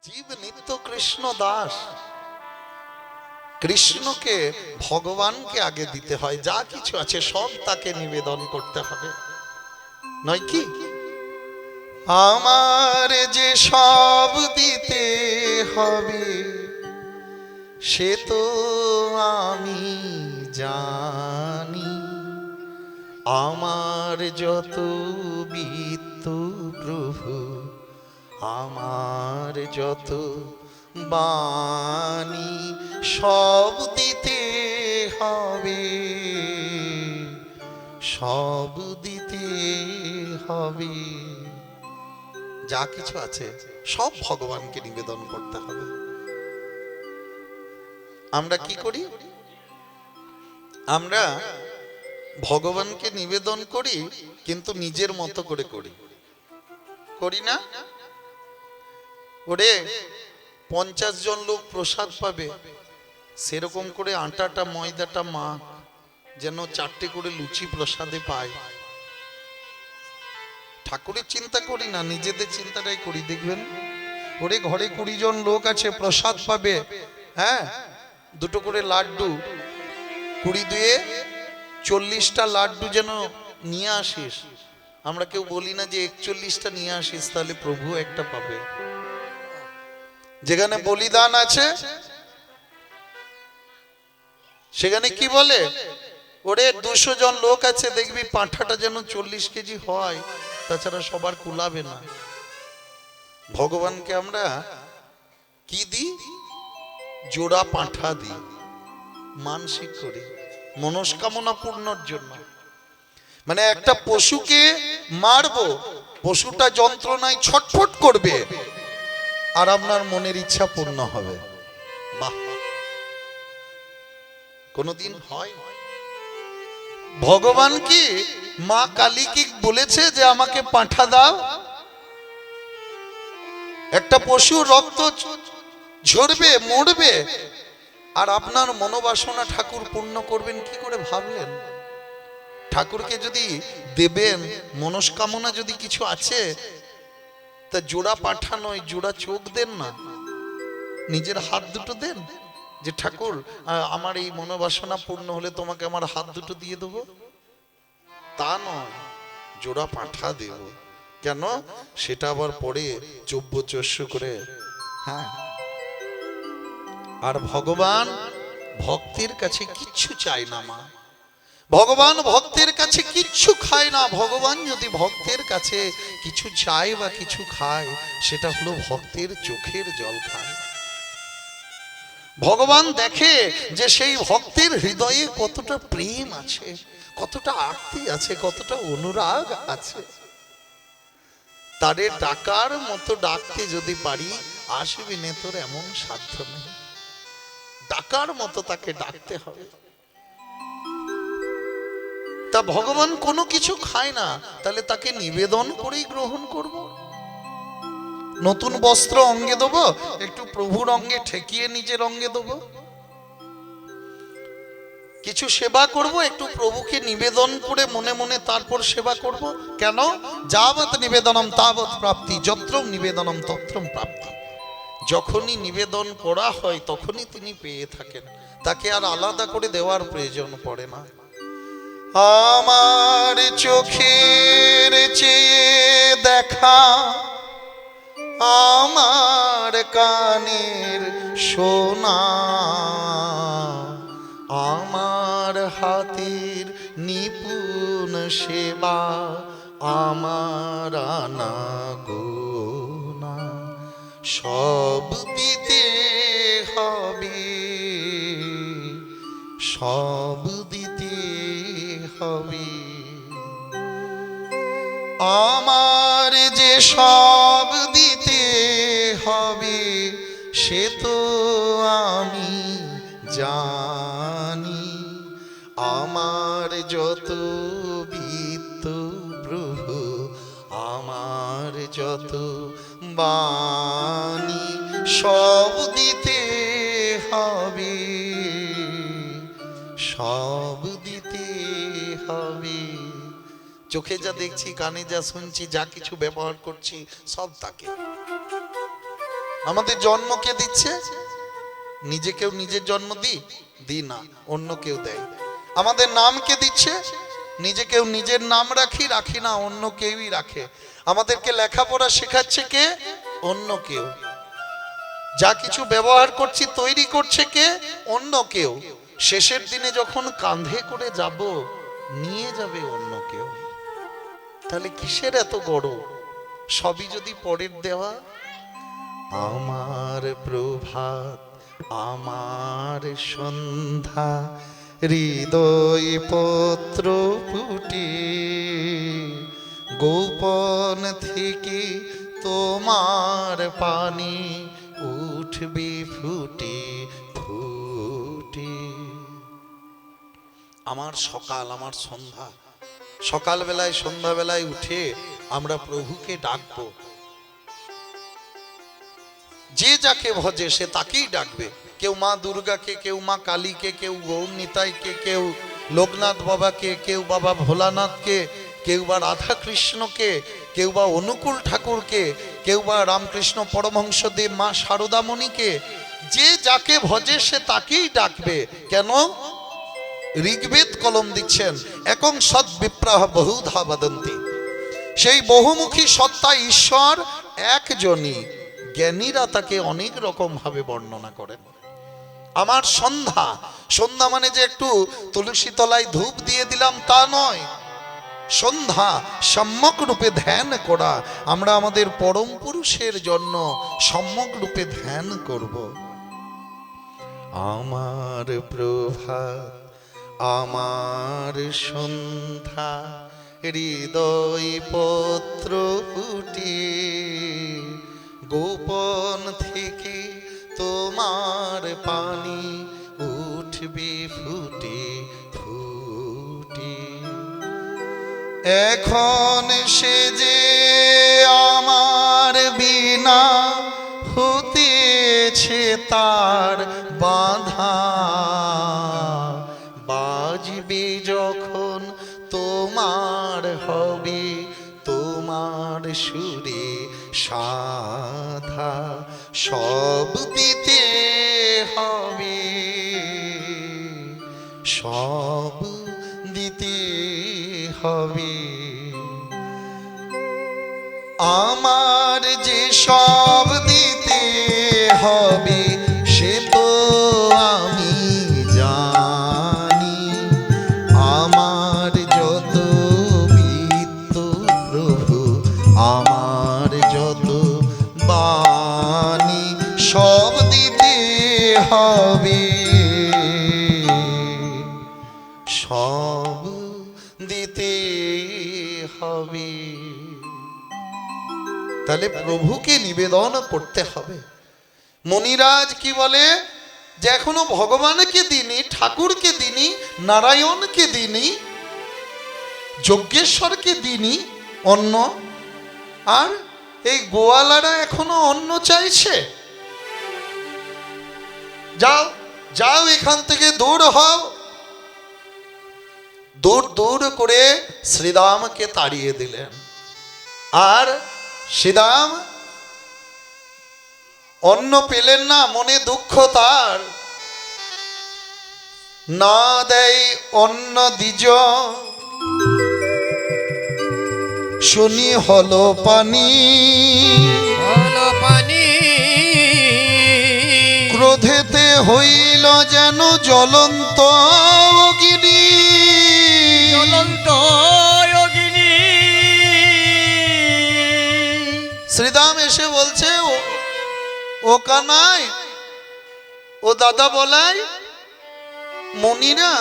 জীব নিত্য কৃষ্ণ দাস। কৃষ্ণকে ভগবানকে আগে দিতে হয়, যা কিছু আছে সব তাকে নিবেদন করতে হবে, নয় কি? আমার যে সব দিতে হবে সে তো আমি জানি, আমার যত বিত্ত প্রভু, আমার যত বাণী, সব দিতে হবে, সব দিতে হবে। যা কিছু আছে সব ভগবানকে নিবেদন করতে হবে। আমরা কি করি? আমরা ভগবানকে নিবেদন করি, কিন্তু নিজের মতো করে করি, করি না? ওরে 50 জন লোক প্রসাদ পাবে, সেরকম করে আটাটা ময়দাটা মাখ, যেন 4টে করে লুচি প্রসাদে পায়। ঠাকুরের চিন্তা করি না, নিজেদের চিন্তাটাই করি। দেখবেন ওরে ঘরে 20 জন লোক আছে, প্রসাদ পাবে, হ্যাঁ, 2টো করে লাড্ডু, 20 দিয়ে 40টা লাড্ডু যেন নিয়ে আসিস। আমরা কেউ বলি না যে 41টা নিয়ে আসিস, তাহলে প্রভু একটা পাবে। যেখানে বলিদান আছে সেখানে কি বলে, ওরে 200 জন লোক আছে, দেখবি পাঁঠাটা যেন 40 কেজি হয়, তাছাড়া সবার কুলাবে না। ভগবানকে আমরা কি দিই? জোড়া পাঁঠা দিই, মানসিক করি, মনস্কামনা পূর্ণর জন্য। মানে একটা পশুকে মারবো, পশুটা যন্ত্রণায় ছটফট করবে, আর আপনার মনের ইচ্ছা পূর্ণ হবে। বাহ! কোনদিন হয়? ভগবান কি মা কালী কি বলেছে যে আমাকে পাঁঠা দাও? একটা পশু রক্ত ঝরবে, মরবে, আর আপনার মনোবাসনা ঠাকুর পূর্ণ করবেন কি করে ভাবলেন? ঠাকুরকে যদি দেবেন, মনস্কামনা যদি কিছু আছে, তা জোড়া পাঁঠা নয়, জোড়া চোখ দেন না, নিজের হাত দুটো দেন, যে ঠাকুর আমার এই মনোবাসনা পূর্ণ হলে তোমাকে আমার হাত দুটো দিয়ে দেবো। তা নয়, জোড়া পাঁঠা দেব। কেন? সেটা আবার পরে চব্য চস্য করে। হ্যাঁ, আর ভগবান ভক্তের কাছে কিচ্ছু চায় না মা। ভগবান ভক্তের কাছে কিচ্ছু খায় না। ভগবান যদি ভক্তের কাছে কিছু চায় বা কিছু খায়, সেটা হলো ভক্তের চোখের জল খায়। ভগবান দেখে যে সেই ভক্তের হৃদয়ে কতটা প্রেম আছে, কতটা আরতি আছে, কতটা অনুরাগ আছে। তারে ডাকার মতো ডাকতে যদি পারি, আসবে নে তোর এমন সাধ্য নেই। ডাকার মতো তাকে ডাকতে হবে। তা ভগবান কোনো কিছু খায় না, তাহলে তাকে নিবেদন করেই গ্রহণ করব। নতুন বস্ত্র অঙ্গে দেবো, একটু প্রভুর অঙ্গে ঠেকিয়ে নিজের অঙ্গে দেবো। কিছু সেবা করব, একটু প্রভুকে নিবেদন করে মনে মনে তারপর সেবা করব। কেন? যাবৎ নিবেদনম তাবৎ প্রাপ্তি, যত্র নিবেদনম তত্র প্রাপ্তি। যখনই নিবেদন করা হয় তখনই তিনি পেয়ে থাকেন, তাকে আর আলাদা করে দেওয়ার প্রয়োজন পড়ে না। আমার চোখের চেয়ে দেখা, আমার কানের শোনা, আমার হাতের নিপুণ সেবা, আমার আনাগোনা, সব দিতে হবে, সব দিতে হবে। আমার যে সব দিতে হবে সে তো আমি জানি, আমার যত বিত্ত প্রভু, আমার যত বাণী, সব দিতে হবে, সব দিতে হবে। চোখে যা দেখছি, কানে যা শুনছি, যা কিছু ব্যবহার করছি, সব তাকে। আমাদের জন্ম কে দিচ্ছে? নিজে কেউ নিজের জন্ম দিই না, অন্য কেউ দেয়। আমাদের নাম কে দিচ্ছে? নিজে কেউ নিজের নাম রাখি না, অন্য কেউই রাখে। আমাদেরকে লেখাপড়া শেখাচ্ছে কে? অন্য কেউ। যা কিছু ব্যবহার করছি, তৈরি করছে কে? অন্য কেউ। শেষের দিনে যখন কাঁধে করে যাব, নিয়ে যাবে অন্য কেউ। তাহলে কিসের এত গর্ব? সবই যদি পরের দেওয়া। আমার প্রভাত, আমার সন্ধ্যা, হৃদয় পত্র ফুটে, গোপন থেকে তোমার পানি উঠবে ফুটে ফুটে। আমার সকাল, আমার সন্ধ্যা। সকালবেলায় সন্ধ্যাবেলায় উঠে আমরা প্রভুকে ডাকবো। যে যাকে ভজে সে তাকেই ডাকবে। কেউ মা দুর্গাকে, কেউ মা কালীকে, কেউ গৌর নিতাইকে, কেউ লোকনাথ বাবাকে, কেউ বাবা ভোলানাথকে, কেউ বা রাধা কৃষ্ণকে, কেউ বা অনুকূল ঠাকুরকে, কেউ বা রামকৃষ্ণ পরমহংসদেব মা শারদামণিকে। যে যাকে ভজে সে তাকেই ডাকবে। কেন? ঋগ্বেদ কলম দিচ্ছেন, একং সৎ বিপ্রাহ বহুধা বদন্তি। সেই বহুমুখী সত্তা ঈশ্বর একজনই। জ্ঞানীরা তাকে অনেক রকম ভাবে বর্ণনা করেন। আমার সন্ধ্যা, সন্ধ্যা মানে যে একটু তুলসী তলায় ধূপ দিয়ে দিলাম তা নয়। সন্ধ্যা সম্যক রূপে ধ্যান করা। আমরা আমাদের পরম পুরুষের জন্য সম্যক রূপে ধ্যান করব। আমার প্রভাত, আমার সন্ধ্যা, হৃদয় পত্র ফুটে, গোপন থেকে তোমার পানি উঠবে ফুটে ফুটে। এখন সে যে আমার বিনা হতেছে তার বাঁধা, বাজবে যখন তোমার হবে তোমার সুরে সাধা, সব দিতে হবে, সব দিতে হবে। আমার যে সব দিতে হবে সে তো আমি জানি। আমার যত বৃত্ত প্রভু, আমার যত বাণী, সব দিতে হবে, সব দিতে হবে। তাহলে প্রভুকে নিবেদন করতে হবে। মনিরাজ কি বলে? যে এখনো ভগবানকে দিনি, ঠাকুরকে দিনি, নারায়ণকে দিনি, যজ্ঞেশ্বরকে দিনি অন্ন, আর এই গোয়ালারা এখনো অন্ন চাইছে। যাও যাও এখান থেকে দূর হও। দূর দূর করে শ্রীরামকে তাড়িয়ে দিলেন। আর শ্রীরাম অন্ন পেলেন না, মনে দুঃখ তার। না দেয় অন্ন দ্বিজ, শুনি হলো পানি, হলো পানি। ক্রোধেতে হইল যেন জ্বলন্ত অগ্নি, জ্বলন্ত অগ্নি। শ্রীরাম এসে বলছে, ও কানাই, ও দাদা বলাই, মনিরা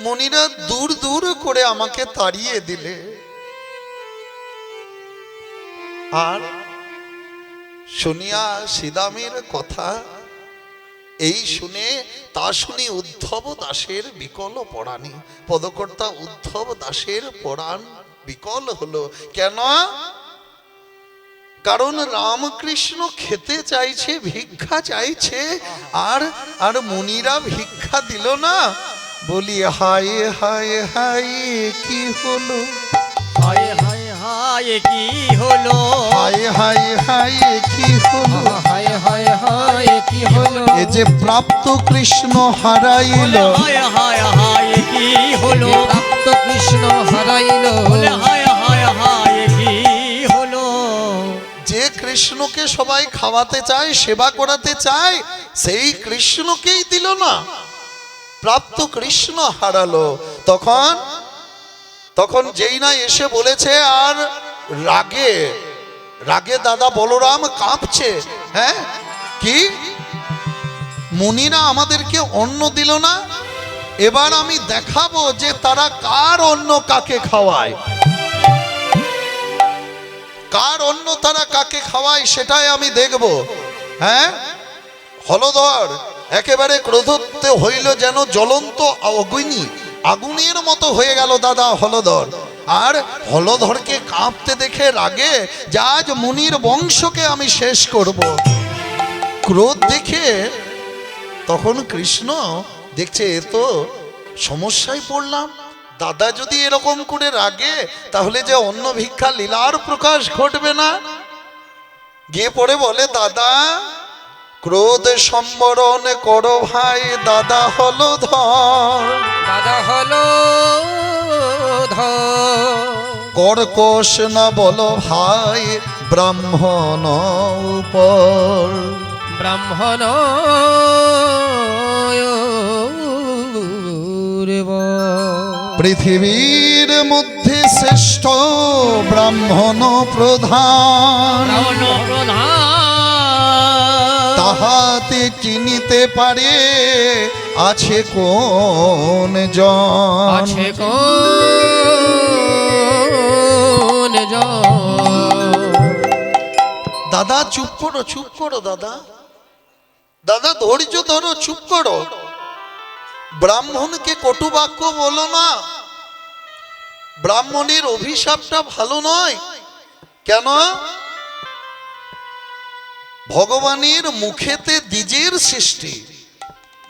মনিরা দূর দূর করে আমাকে তাড়িয়ে দিলে। আর শুনিয়া শ্রীরামের কথা এই শুনে তা শুনি উদ্ধব দাসের বিকল পরাণী। পদকর্তা উদ্ধব দাসের পরাণ বিকল হলো। কেন? কারণ রামকৃষ্ণ খেতে চাইছে, ভিক্ষা চাইছে, আর আর মুনিরা ভিক্ষা দিল না। বলি হায় হায় হায় কি হলো, হায় হায় হায় হায় কি হলো হায় হায় হায় কি হলো হায় হায় হায় কি হলো এ যে প্রাপ্ত কৃষ্ণ হারাইল হায় হায় হায় কি হলো প্রাপ্ত কৃষ্ণ হারাইল হায় হায় হায় কি হলো যে কৃষ্ণকে সবাই খাওয়াতে চায় সেবা করাতে চায় সেই কৃষ্ণকেই দিল না, প্রাপ্ত কৃষ্ণ হারালো। তখন তখন যেই না এসে বলেছে, আর রাগে রাগে দাদা বলরাম কাঁপছে। হ্যাঁ, কি মুনিরা আমাদেরকে অন্ন দিল না, এবার আমি দেখাবো যে তারা কার অন্ন কাকে খাওয়ায়, কার অন্ন তারা কাকে খাওয়ায় সেটাই আমি দেখব। হ্যাঁ, হলধর একেবারে ক্রোধত্ব হইল, যেন জ্বলন্ত অগ্নি, আগুনের মতো হয়ে গেল দাদা হলধর। আর হলধরকে কাঁপতে দেখে রাগে, যে আজ মুনির বংশকে আমি শেষ করব। ক্রোধ দেখে তখন কৃষ্ণ দেখছে এ তো সমস্যায় পড়লাম, দাদা যদি এরকম করে রাগে তাহলে যে অন্ন ভিক্ষা লীলার প্রকাশ ঘটবে না। গিয়ে পড়ে বলে, দাদা ক্রোধ সম্বরণ করো ভাই, দাদা হলো ধর, দাদা হলো কর্কশ না বলো ভাই ব্রাহ্মণ উপর, ব্রাহ্মণ পৃথিবীর মধ্যে শ্রেষ্ঠ ব্রাহ্মণ প্রধান, তাহাতে চিনিতে পারে আছে কোন জন, আছে কোন জন। দাদা চুপ করো, চুপ করো দাদা, দাদা ধৈর্য ধরো, চুপ করো। ব্রাহ্মণকে কটু বাক্য বলো না, ব্রাহ্মণের অভিশাপটা ভালো নয়। কেন? ভগবানের মুখেতে দ্বিজের সৃষ্টি,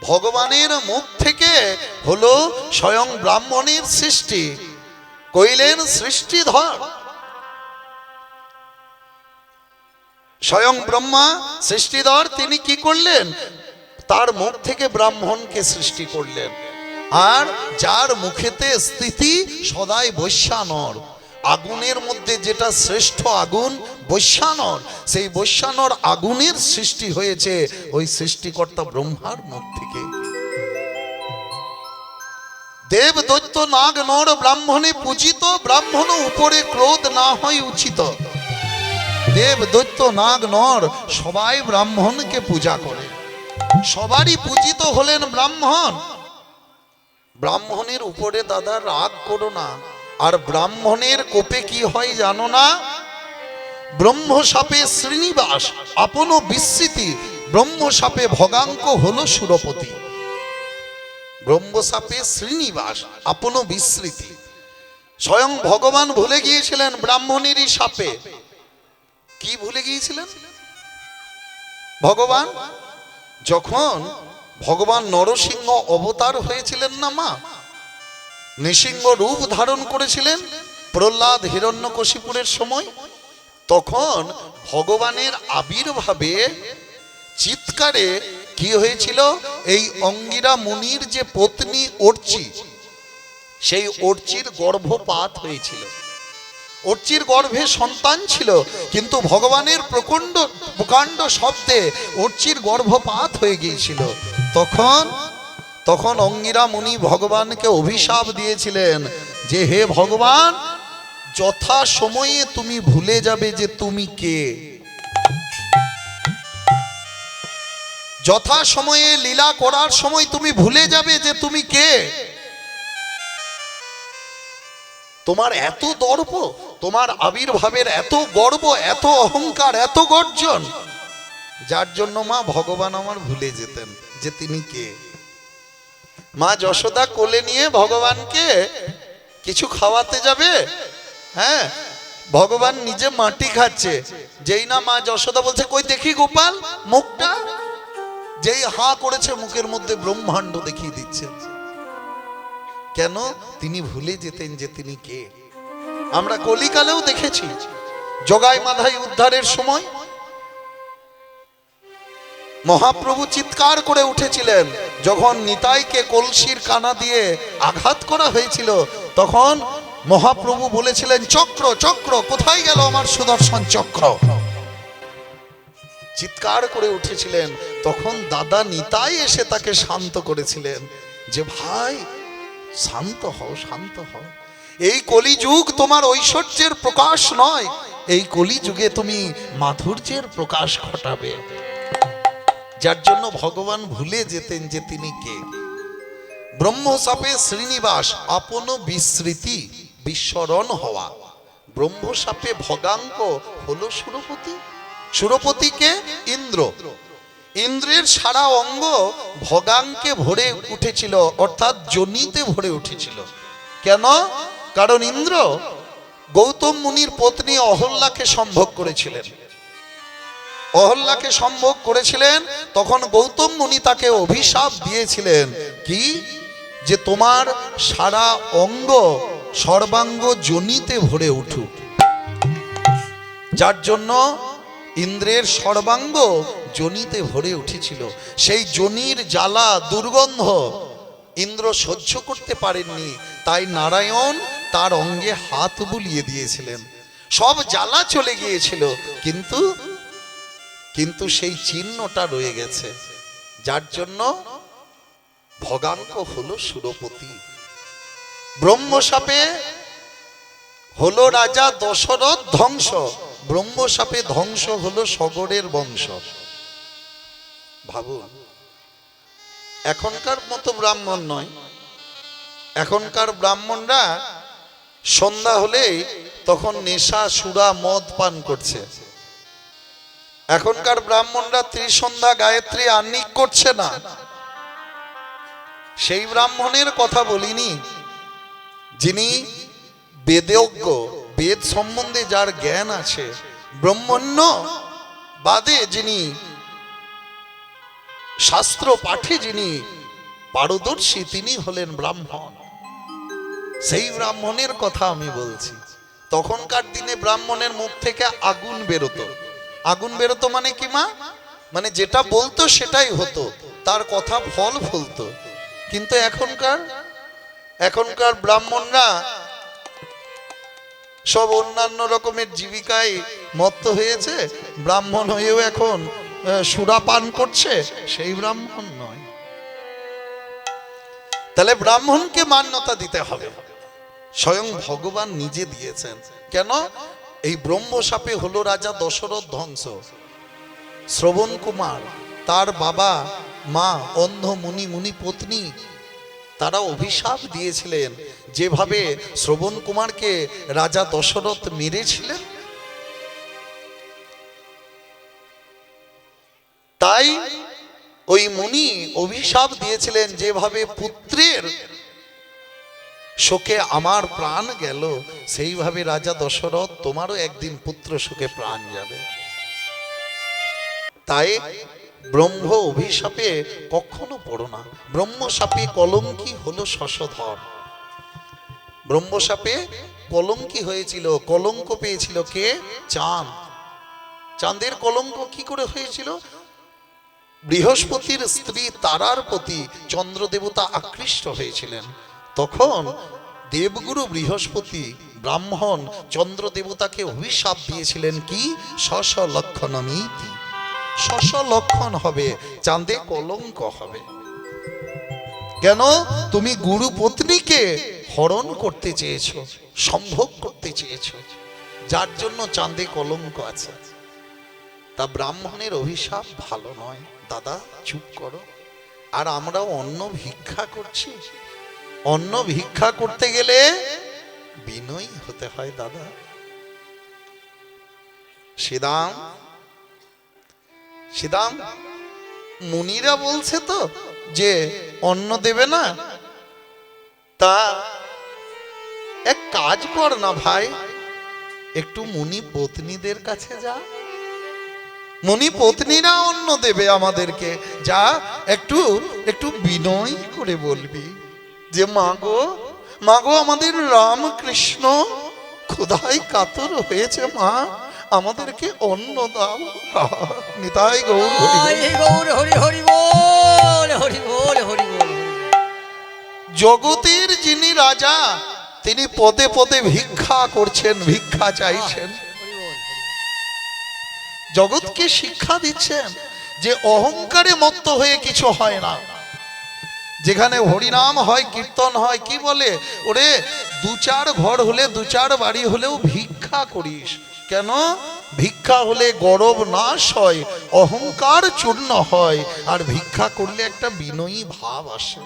ভগবানের মুখ থেকে হলো স্বয়ং ব্রাহ্মণের সৃষ্টি। কইলেন সৃষ্টিধর, স্বয়ং ব্রহ্মা সৃষ্টিধর, তিনি কি করলেন? তার মুখ থেকে ব্রাহ্মণকে সৃষ্টি করলেন। আর যার মুখেতে স্থিতি সদাই বৈশ্যানর, আগুনের মধ্যে যেটা শ্রেষ্ঠ আগুন বৈশ্যানর, সেই বৈশ্যানর আগুনের সৃষ্টি হয়েছে ওই সৃষ্টিকর্তা ব্রহ্মার মুখ থেকে। দেব দৈত্য নাগ নর ব্রাহ্মণে পূজিত, ব্রাহ্মণ উপরে ক্রোধ না হয় উচিত। দেব দৈত্য নাগ নর সবাই ব্রাহ্মণকে পূজা করে, সবারই পূজিত হলেন ব্রাহ্মণ। ব্রাহ্মণের উপরে দাদা রাগ করো না। আর ব্রাহ্মণের কোপে কি হয় জানো না? ব্রহ্ম সাপে শ্রীনিবাস আপন বিস্মৃতি, ব্রহ্ম সাপে ভগাঙ্ক হলো সুরপতি। ব্রহ্ম সাপে শ্রীনিবাস আপন বিস্মৃতি, স্বয়ং ভগবান ভুলে গিয়েছিলেন ব্রাহ্মণেরই সাপে। কি ভুলে গিয়েছিলেন ভগবান? যখন ভগবান নরসিংহ অবতার হয়েছিলেন না মা, নৃসিংহ রূপ ধারণ করেছিলেন প্রহ্লাদ হিরণ্যকশিপুরের সময়, তখন ভগবানের আবির্ভাবে চিৎকারে কি হয়েছিল? এই অঙ্গিরা মুনির যে পত্নী অর্চি, সেই অর্চির গর্ভপাত হয়েছিল। অর্চির গর্ভে সন্তান ছিল, কিন্তু ভগবানের প্রকাণ্ড শব্দে অর্চির গর্ভপাত হয়ে গিয়েছিল। তখন অঙ্গিরা মুনি ভগবানকে অভিশাপ দিয়েছিলেন যে হে ভগবান, যথা সময়ে তুমি ভুলে যাবে যে তুমি কে, যথা সময়ে লীলা করার সময় তুমি ভুলে যাবে যে তুমি কে। তোমার এত দর্প, তোমার আবির্ভাবের এত গর্ব, এত অহংকার, এত গর্জন, যার জন্য মা ভগবান আমার ভুলে যেতেন যে তিনি কে। মা যশোদা কোলে নিয়ে ভগবানকে কিছু খাওয়াতে যাবে, হ্যাঁ, ভগবান নিজে মাটি খাচ্ছে। যেই না মা যশোদা বলছে কই দেখি গোপাল মুখটা, যেই হা করেছে মুখের মধ্যে ব্রহ্মাণ্ড দেখিয়ে দিচ্ছেন। কেন? তিনি ভুলে যেতেন যে তিনি কে। আমরা কলিকালেও দেখেছি জগাই মাধাই উদ্ধারের সময় মহাপ্রভু চিৎকার করে উঠেছিলেন। যখন নিতাইকে কলসির কানা দিয়ে আঘাত করা হয়েছিল তখন মহাপ্রভু বলেছিলেন, চক্র চক্র কোথায় গেল আমার সুদর্শন চক্র। চিৎকার করে উঠেছিলেন। তখন দাদা নিতাই এসে তাকে শান্ত করেছিলেন যে ভাই শান্ত হও, শান্ত হও। এই কলিযুগ তোমার ঐশ্বর্যের প্রকাশ নয়, এই কলিযুগে তুমি মাধুর্যের প্রকাশ ঘটাবে। যার জন্য ভগবান ভুলে যেতেন যে তিনি কে। ব্রহ্মশাপে শ্রীনিবাস আপন বিস্মৃতি বিস্মরণ হওয়া। ব্রহ্মশাপে ভগাঙ্ক হলো সুরপতি। সুরপতিকে ইন্দ্র, ইন্দ্রের সারা অঙ্গ ভগাঙ্কে ভরে উঠেছিল, অর্থাৎ যোনিতে ভরে উঠেছিল। কেন? কারণ ইন্দ্র গৌতম মুনির পত্নী অহল্যাকে সম্ভোগ করেছিলেন। অহল্যাকে সম্ভোগ করেছিলেন, তখন গৌতম মুনি তাকে অভিশাপ দিয়েছিলেন কি, যে তোমার সারা অঙ্গ সর্বাঙ্গ যোনিতে ভরে উঠুক। যার জন্য ইন্দ্রের সর্বাঙ্গ যোনিতে ভরে উঠেছিল। সেই যোনির জ্বালা দুর্গন্ধ ইন্দ্র সহ্য করতে পারেননি, তাই নারায়ণ তার অঙ্গে হাত বুলিয়ে দিয়েছিলেন। সব জ্বালা চলে গিয়েছিল, কিন্তু সেই চিহ্নটা রয়ে গেছে। যার জন্য ভগাঙ্ক হলো সুরপতি। ব্রহ্মশাপে হলো রাজা দশরথ ধ্বংস, ব্রহ্মশাপে ধ্বংস হলো সগরের বংশ। ভাবুন, এখনকার মতো ব্রাহ্মণ নয়। এখনকার ব্রাহ্মণরা সন্ধ্যা হলেই তখন নেশা সুরা মদ পান করছে। এখনকার ব্রাহ্মণরা ত্রিসন্ধ্যা গায়ত্রী আহ্নিক করছে না। সেই ব্রাহ্মণের কথা বলিনি যিনি বেদজ্ঞ, বেদ সম্বন্ধে যার জ্ঞান আছে, ব্রহ্মণ্য বাদে যিনি শাস্ত্র পাঠে যিনি পারদর্শী, তিনি হলেন ব্রাহ্মণ। সেই ব্রাহ্মণের কথা আমি বলছি। তখনকার দিনে ব্রাহ্মণের মুখ থেকে আগুন বেরোতো। আগুন বেরোতো মানে কি মা? মানে যেটা বলতো সেটাই হতো, তার কথা ফল ফলতো। কিন্তু এখনকার ব্রাহ্মণরা সব অন্যান্য রকমের জীবিকায় মত্ত হয়েছে, ব্রাহ্মণ হয়েও এখন সুরা পান করছে, সেই ব্রাহ্মণ নয়। তাহলে ব্রাহ্মণকে মান্যতা দিতে হবে। স্বয়ং ভগবান নিজে দিয়েছেন। কেন? এই ব্রহ্মশাপে হলো রাজা দশরথ ধ্বংস। শ্রবণ কুমার, তার বাবা মা, অন্ধ মুনি, মুনি পত্নী, তারা অভিশাপ দিয়েছিলেন যেভাবে শ্রবণ কুমারকে রাজা দশরথ মেরেছিলেন। তাই ওই মুনি অভিশাপ দিয়েছিলেন যেভাবে পুত্রের শোকে আমার প্রাণ গেল, সেইভাবে রাজা দশরথ তোমারও একদিন পুত্র শোকে প্রাণ যাবে। তাই ব্রহ্ম অভিশাপে কখনো পড়ো না। ব্রহ্মশাপে কলঙ্কি হলো শশধর। ব্রহ্মশাপে কলঙ্কি হয়েছিল, কলঙ্ক পেয়েছিল কে? চাঁদ। চাঁদের কলঙ্ক কি করে হয়েছিল? বৃহস্পতির স্ত্রী তারার প্রতি চন্দ্র দেবতা আকৃষ্ট হয়েছিলেন। তখন দেবগুরু বৃহস্পতি ব্রাহ্মণ চন্দ্র দেবতাকে অভিশাপ দিয়েছিলেন কি? শশ লক্ষণমিতি, শশ লক্ষণ হবে, চাঁদে কলঙ্ক হবে। কেন? তুমি গুরু পত্নীকে হরণ করতে চেয়েছো, সম্ভোগ করতে চেয়েছো, যার জন্য চাঁদে কলঙ্ক আছে। তা ব্রাহ্মণের অভিশাপ ভালো নয়। দাদা চুপ করো। আর আমরাও অন্ন ভিক্ষা করছি। অন্ন ভিক্ষা করতে গেলে বিনয়ী হতে হয় দাদা। সিদাম মুনিরা বলছে তো যে অন্ন দেবে না, তা এক কাজ কর না ভাই, একটু মুনি পত্নীদের কাছে যা, মুনি পত্নীরা অন্ন দেবে আমাদেরকে। যা একটু বিনয় করে বলবি যে মাগো মাগো, আমাদের রামকৃষ্ণ ক্ষুধায় কাতর হয়েছে মা, আমাদেরকে অন্ন দাও। নিতাই গৌর হরি বল। হায় গৌর হরি হরি বল, হরি বল, হরি বল। জগতের যিনি রাজা, তিনি পদে পদে ভিক্ষা করছেন, ভিক্ষা চাইছেন, জগৎকে শিক্ষা দিচ্ছেন যে অহংকারে মত্ত হয়ে কিছু হয় না। যেখানে হরিনাম হয়, কীর্তন হয়, কি বলে, ওরে দু চার ঘর হলে, দু চার বাড়ি হলেও ভিক্ষা করিস। কেন? ভিক্ষা হলে গরব নাশ হয়, অহংকার চূর্ণ হয়, আর ভিক্ষা করলে একটা বিনয়ী ভাব আসে,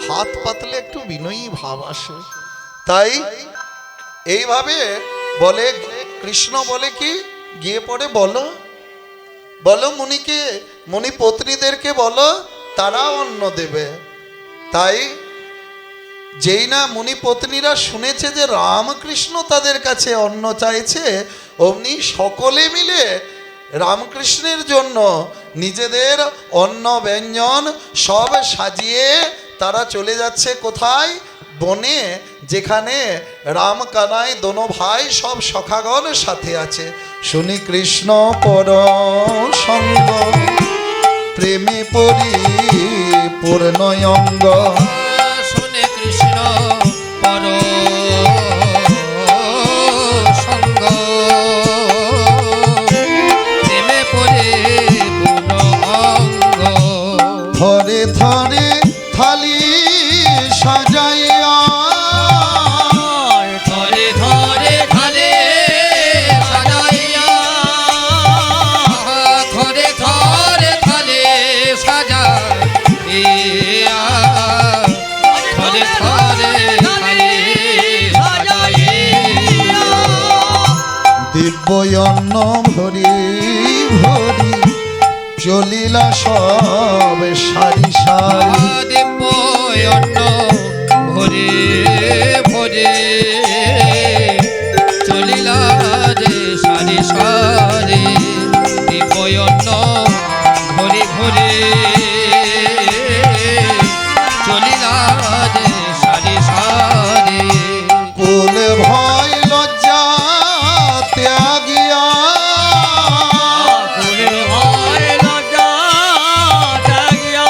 হাত পাতলে একটু বিনয়ী ভাব আসে। তাই এইভাবে বলে কৃষ্ণ, বলে কি, গিয়ে পড়ে বলো, বলো মুনিকে, মুনি পত্নীদেরকে বলো, তারা অন্ন দেবে। তাই যেই না মুনি পত্নীরা শুনেছে যে রামকৃষ্ণ তাদের কাছে অন্ন চাইছে, অমনি সকলে মিলে রামকৃষ্ণের জন্য নিজেদের অন্ন ব্যঞ্জন সব সাজিয়ে তারা চলে যাচ্ছে কোথায়? বনে, যেখানে রাম কানাই দোনো ভাই সব সখাগণ সাথে আছে। শুনি কৃষ্ণ পর সঙ্গ, প্রেমে পরিপূর্ণ অঙ্গ। শুনে কৃষ্ণ পর সঙ্গ, প্রেমে পড়ে পূর্ণ অঙ্গ। ধরে ধরে থালি সাজাইয়া, ধরে ধরে ঢালে সাজাইয়া, ধরে ধরে ঢালে সাজাইয়া, ধরে ধরে ঢালে সাজাইয়া। দিব্য অন্ন ভরি ভরি চলিলা সব সারি সারি। দিব্য অন্ন ভরে ভরে চলিলা যে সারি সারি। দিব্য অন্ন ভরে ভরে চলিলা যে সারি সারি। কুল ভয় লজ্জা ত্যাগিয়া, কুলে ভয় লজ্জা ত্যাগিয়া,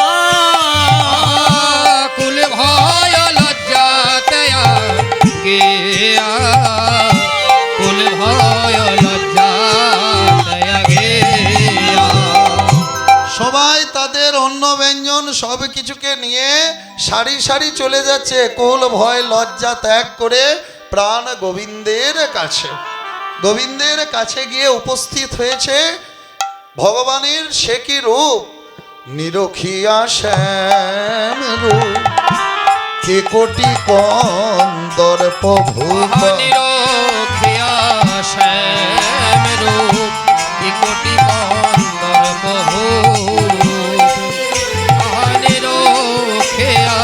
কুলে ভয় লজ্জা ত্যাগিয়া, কুলে ভয় লজ্জা ত্যাগিয়া। সবাই তাদের অন্ন ব্যঞ্জন সব কিছুকে নিয়ে সারি সারি চলে যাচ্ছে, কুল ভয় লজ্জা ত্যাগ করে প্রাণ গোবিন্দের কাছে। গোবিন্দের কাছে গিয়ে উপস্থিত হয়েছে ভগবানের সে কি রূপ, নিরখিয়া শ্যাম রূপ, কে কোটি কন্দর্প ভূপ। নিরখিয়া শ্যাম রূপ, কি কোটি কন্দর্প ভূপ। নিরখিয়া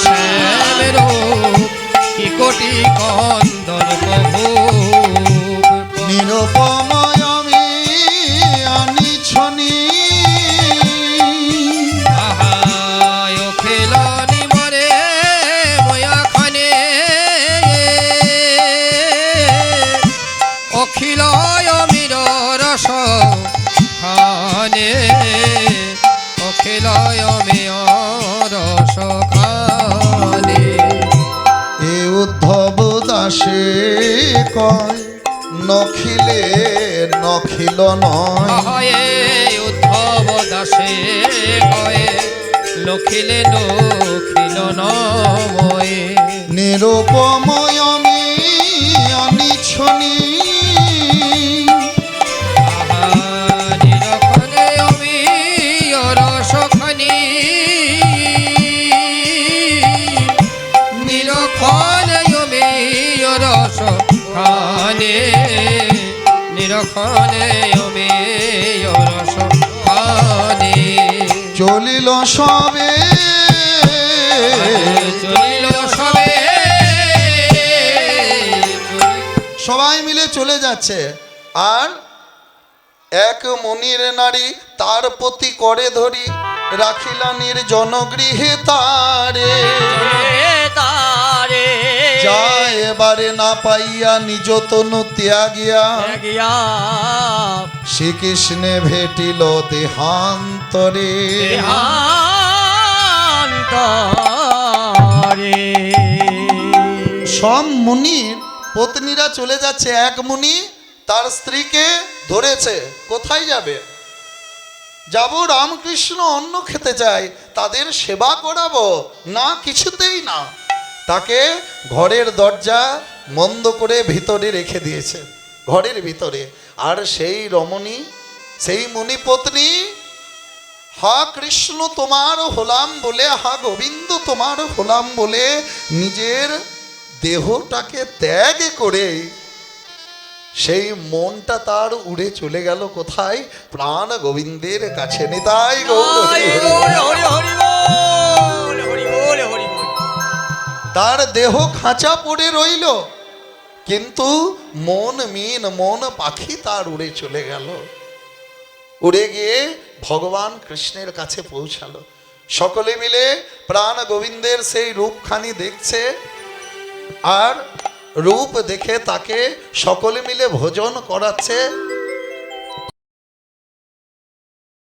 শ্যাম রূপ, কি কোটি কন্দর্প ভূপ। নিরুপময় আমি আনিছনি, আহায় খেলনি মরে ময়া খানে, অখিলয় মির রস খানে, অখিলয় মির রস খানে। এ উদ্ধব দাসে কয় নখিলে নখিল নয়। আহায়ে উদ্ধব দাসে কয়ে, লখিলে নখিল নয়। নিরুপময় আমি আনিছনি, নিরখনে আমি রসখানি, নিরখনে আমি রসখানি, নিরখনে আমি রসখানি। চলিল সবে চলিল সবে, সবাই মিলে চলে যাচ্ছে। আর এক মনির নারী তার প্রতি করে ধরি, রাখিলা নির্জন গৃহে তারে। তারে যায় এবারে না পাইয়া নিজ তনু ত্যাগিয়া ত্যাগিয়া শ্রীকৃষ্ণে ভেটিল দেহান্তরে। দেহান্তরে। সব মুনির পত্নীরা চলে যাচ্ছে, এক মুনি তার স্ত্রীকে ধরেছে, কোথায় যাবে? যাব রামকৃষ্ণ অন্ন খেতে চাই, তাদের সেবা করাবো না, কিছুতেই না। তাকে ঘরের দরজা বন্ধ করে ভিতরে রেখে দিয়েছে, ঘরের ভিতরে। আর সেই রমণী, সেই মুনিপত্নী হা কৃষ্ণ তোমার হলাম বলে, হা গোবিন্দ তোমার হলাম বলে নিজের দেহটাকে ত্যাগ করে সেই মনটা তার উড়ে চলে গেল কোথায়? প্রাণ গোবিন্দের কাছে। নিতাই গৌর হরি হরি। তার দেহ খাঁচা পড়ে রইল, কিন্তু মন মিন, মন পাখি তার উড়ে চলে গেল। উড়ে গিয়ে ভগবান কৃষ্ণের কাছে পৌঁছালো। সকলে মিলে প্রাণ গোবিন্দের সেই রূপখানি দেখছে, আর রূপ দেখে তাকে সকলে মিলে ভোজন করাচ্ছে।